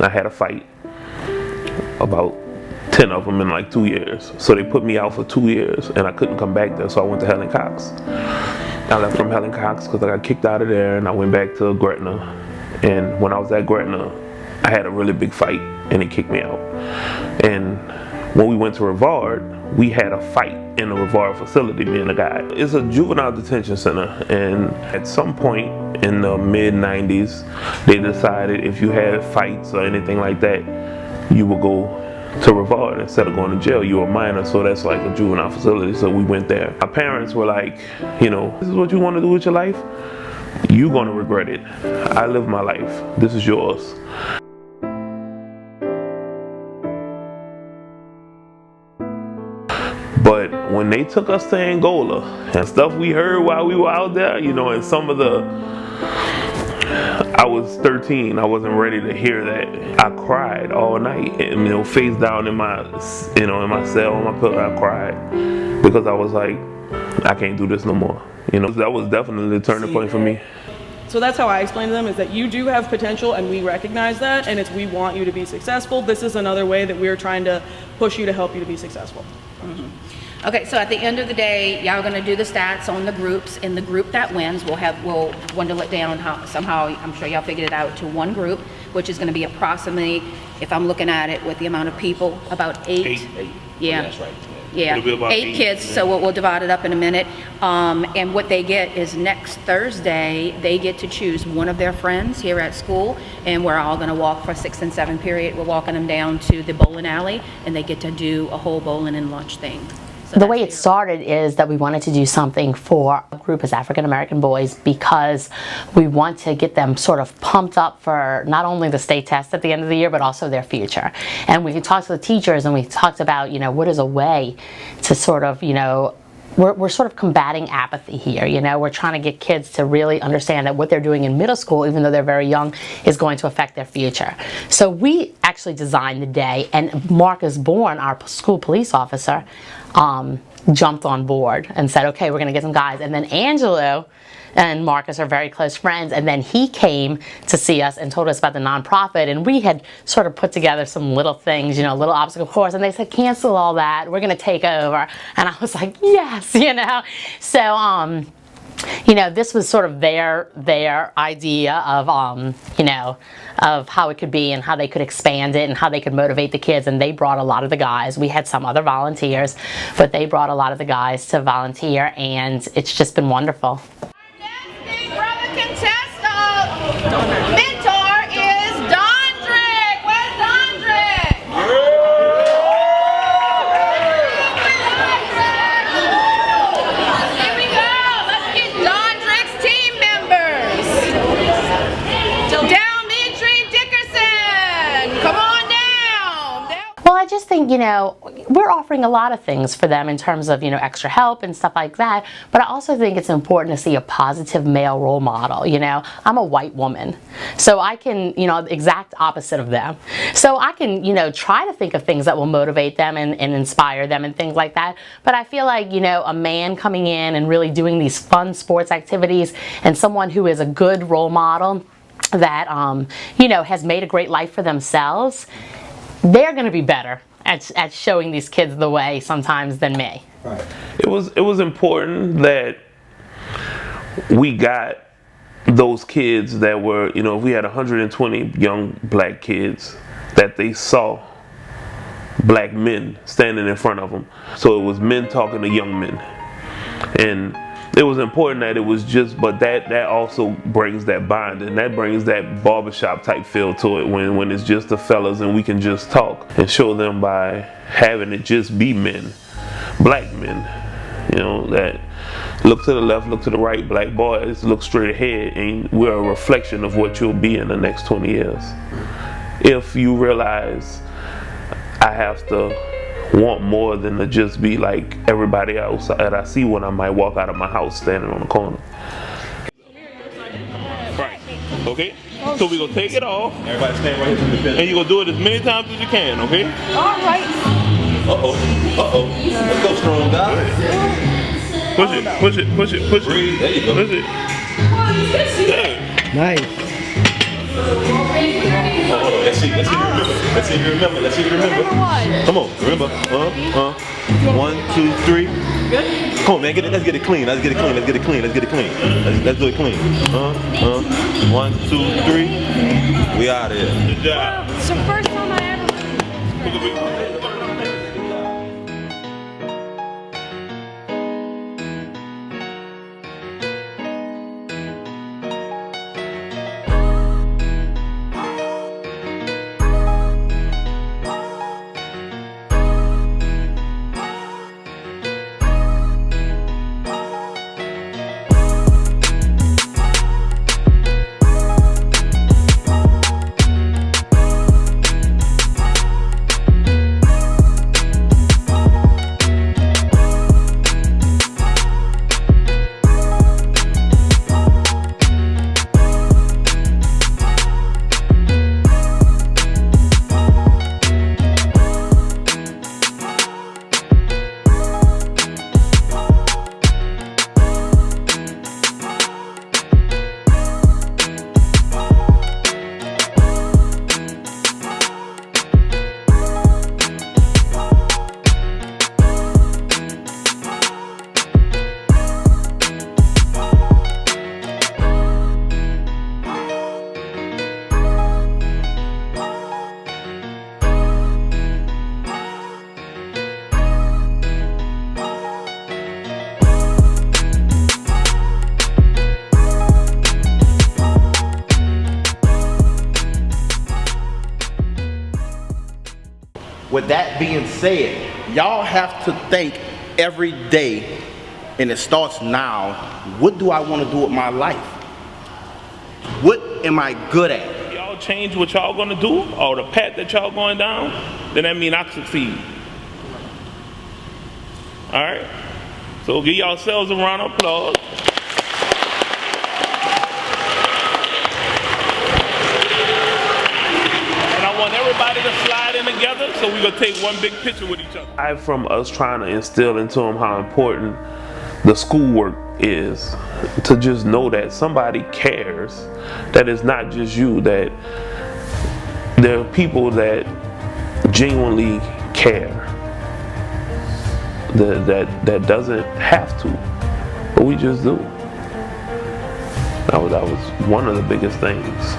I had a fight, about 10 of them in like 2 years. So they put me out for 2 years and I couldn't come back there, so I went to Helen Cox. I left from Helen Cox because I got kicked out of there and I went back to Gretna. And when I was at Gretna, I had a really big fight and they kicked me out. And when we went to Rivard, we had a fight in the Rivard facility, me and a guy. It's a juvenile detention center, and at some point in the mid-90s, they decided if you had fights or anything like that, you would go to Rivard instead of going to jail. You were a minor, so that's like a juvenile facility, so we went there. Our parents were like, you know, this is what you want to do with your life? You're going to regret it. I live my life. This is yours. But when they took us to Angola and stuff we heard while we were out there, you know, and some of the, I was 13, I wasn't ready to hear that. I cried all night, and, you know, face down in my, you know, in my cell, on my pillow, I cried because I was like, I can't do this no more. You know, that was definitely the turning point for me. So that's how I explain to them, is that you do have potential and we recognize that, and it's we want you to be successful. This is another way that we're trying to push you to help you to be successful. Mm-hmm. Okay, so at the end of the day, y'all are going to do the stats on the groups. In the group that wins, we'll dwindle it down somehow. I'm sure y'all figured it out to one group, which is going to be approximately, if I'm looking at it with the amount of people, about eight. Yeah, that's right. Yeah, eight kids. Yeah. So we'll divide it up in a minute. And what they get is next Thursday, they get to choose one of their friends here at school, and we're all going to walk for 6 and 7 period. We're walking them down to the bowling alley, and they get to do a whole bowling and lunch thing. So the way it started is that we wanted to do something for a group as African American boys because we want to get them sort of pumped up for not only the state test at the end of the year, but also their future. And we talked to the teachers and we talked about, you know, what is a way to sort of, you know, we're sort of combating apathy here, you know. We're trying to get kids to really understand that what they're doing in middle school, even though they're very young, is going to affect their future. So we actually designed the day, and Marcus Bourne, our school police officer, jumped on board and said, okay, we're going to get some guys. And then Angelo and Marcus are very close friends, and then he came to see us and told us about the nonprofit, and we had sort of put together some little things, you know, little obstacle course, and they said, cancel all that, we're going to take over. And I was like, yes, you know. So you know, this was sort of their idea of you know, of how it could be and how they could expand it and how they could motivate the kids. And they brought a lot of the guys. We had some other volunteers, but they brought a lot of the guys to volunteer, and it's just been wonderful. Mentor is Dondrick. Where's Dondrick? Here we go. Let's get Dondrick's team members. Delmetri Dickerson. Come on down. Well, I just think, you know, we're offering a lot of things for them in terms of, you know, extra help and stuff like that, but I also think it's important to see a positive male role model. You know, I'm a white woman, so I can, you know, the exact opposite of them. So I can, you know, try to think of things that will motivate them and inspire them and things like that, but I feel like, you know, a man coming in and really doing these fun sports activities and someone who is a good role model that, you know, has made a great life for themselves, they're going to be better at showing these kids the way sometimes than me. Right. It was important that we got those kids that were, you know, if we had 120 young black kids, that they saw black men standing in front of them. So it was men talking to young men. And it was important that it was just, but that also brings that bond, and that brings that barbershop type feel to it when it's just the fellas and we can just talk and show them by having it just be men, black men, you know, that look to the left, look to the right, black boys, look straight ahead, and we're a reflection of what you'll be in the next 20 years. If you realize I have to want more than to just be like everybody else that I see when I might walk out of my house standing on the corner. Right. Okay? So we're gonna take it off. Everybody stand right here to the fence. And you're gonna do it as many times as you can, okay? Alright. Uh-oh. Let's go, strong guy. Push it. Breathe. There you go. Push it. Yeah. Nice. Oh, that's see if you remember. Let's see if you remember. Let's see if you remember. Come on, remember. 1, 2, 3. Good? Come on, man. Let's get it clean. Let's do it clean. Let's do it clean. 1, 2, 3. We out of here. Good job. It's the first time I ever. With that being said, y'all have to think every day, and it starts now, what do I want to do with my life? What am I good at? Y'all change what y'all gonna do, or the path that y'all going down, then that mean I succeed. All right? So give yourselves a round of applause. And I want everybody to slide in together, so we're gonna take one big picture with each other. From us trying to instill into them how important the schoolwork is, to just know that somebody cares, that it's not just you, that there are people that genuinely care, that doesn't have to, but we just do. That was one of the biggest things.